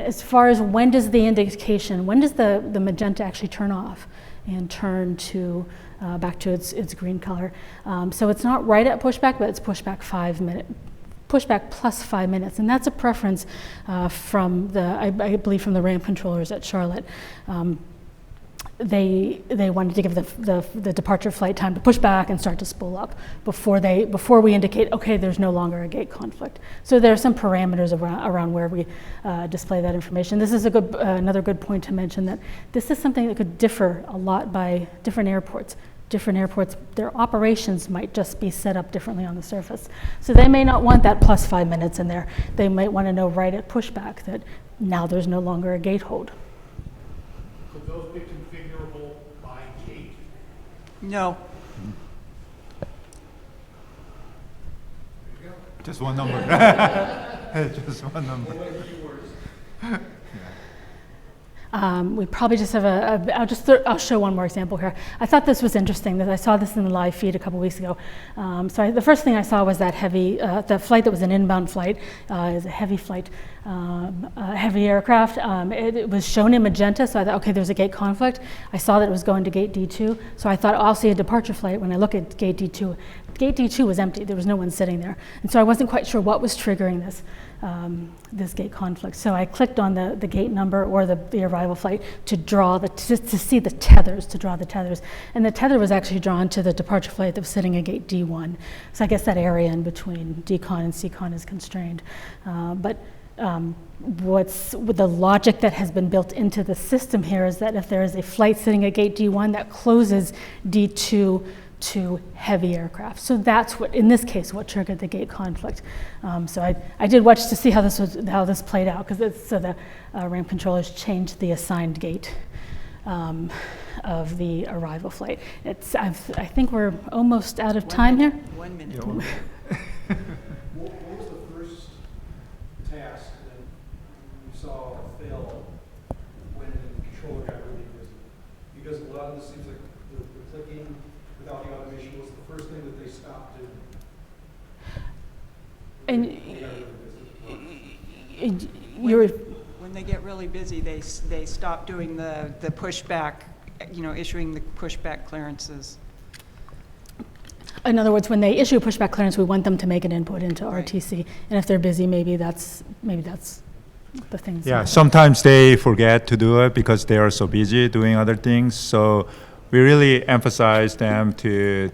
Speaker 2: as far as when does the magenta actually turn off and turn to back to its green color. So it's not right at pushback, but it's pushback pushback plus 5 minutes, and that's a preference from I believe from the RAM controllers at Charlotte. They wanted to give the departure flight time to push back and start to spool up before we indicate, okay, there's no longer a gate conflict. So there are some parameters around where we display that information. This is another good point to mention, that this is something that could differ a lot by different airports. Different airports, their operations might just be set up differently on the surface. So they may not want that plus 5 minutes in there. They might want to know right at pushback that now there's no longer a gate hold.
Speaker 3: Could those be configurable by gate?
Speaker 4: No.
Speaker 3: There you go.
Speaker 1: Just one number. Just one number.
Speaker 2: We probably just have I'll show one more example here. I thought this was interesting, that I saw this in the live feed a couple weeks ago. The first thing I saw was that the flight that was an inbound flight, is a heavy flight, heavy aircraft. It was shown in magenta, so I thought, okay, there's a gate conflict. I saw that it was going to gate D2, so I thought, I'll see a departure flight when I look at gate D2. Gate D2 was empty, there was no one sitting there. And so I wasn't quite sure what was triggering this gate conflict. So I clicked on the gate number or the arrival flight to see the tethers, to draw the tethers. And the tether was actually drawn to the departure flight that was sitting at gate D1. So I guess that area in between DCON and CCON is constrained. What's with the logic that has been built into the system here is that if there is a flight sitting at gate D1, that closes D2 to heavy aircraft. So that's what, in this case, what triggered the gate conflict. So I did watch to see how this played out, because the ramp controllers changed the assigned gate of the arrival flight. I think we're almost out of time here.
Speaker 4: 1 minute.
Speaker 5: What was the first task that you saw fail when the controller got really busy? Because a lot of this seems like the clicking without the automation was the first thing that they stopped doing.
Speaker 4: When they get really busy, they stop doing the pushback, issuing the pushback clearances.
Speaker 2: In other words, when they issue a pushback clearance, we want them to make an input into
Speaker 4: Right.
Speaker 2: RTC, and if they're busy, maybe that's the thing.
Speaker 1: Yeah, sometimes they forget to do it because they are so busy doing other things. So we really emphasize them to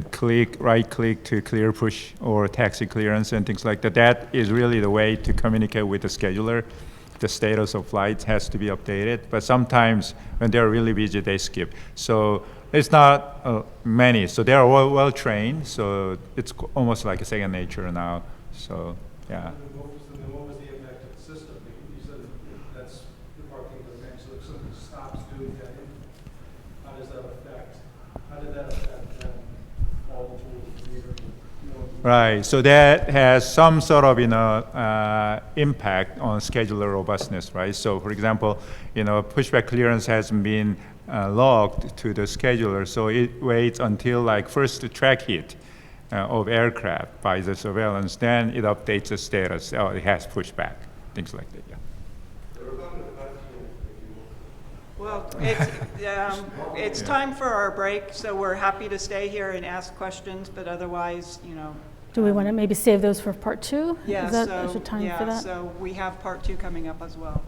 Speaker 1: right click to clear push or taxi clearance and things like that. That is really the way to communicate with the scheduler. The status of flights has to be updated, but sometimes when they're really busy, they skip. So it's not many. So they are well trained. So it's almost like a second nature now. So yeah.
Speaker 5: What was the impact of the system? You said that's the part thing that makes, so if something stops doing that, how did that affect all the tools?
Speaker 1: Right, so that has some sort of impact on scheduler robustness, right? So for example, pushback clearance hasn't been logged to the scheduler, so it waits until like first track hit of aircraft by the surveillance, then it updates the status. Oh, it has pushback, things like that. Yeah.
Speaker 4: Well, it's time for our break, so we're happy to stay here and ask questions, but otherwise,
Speaker 2: Do we want to maybe save those for part 2?
Speaker 4: Yeah,
Speaker 2: Is there time for that?
Speaker 4: so we have part 2 coming up as well.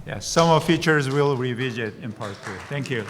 Speaker 1: Yeah, some of features we'll revisit in part 2. Thank you.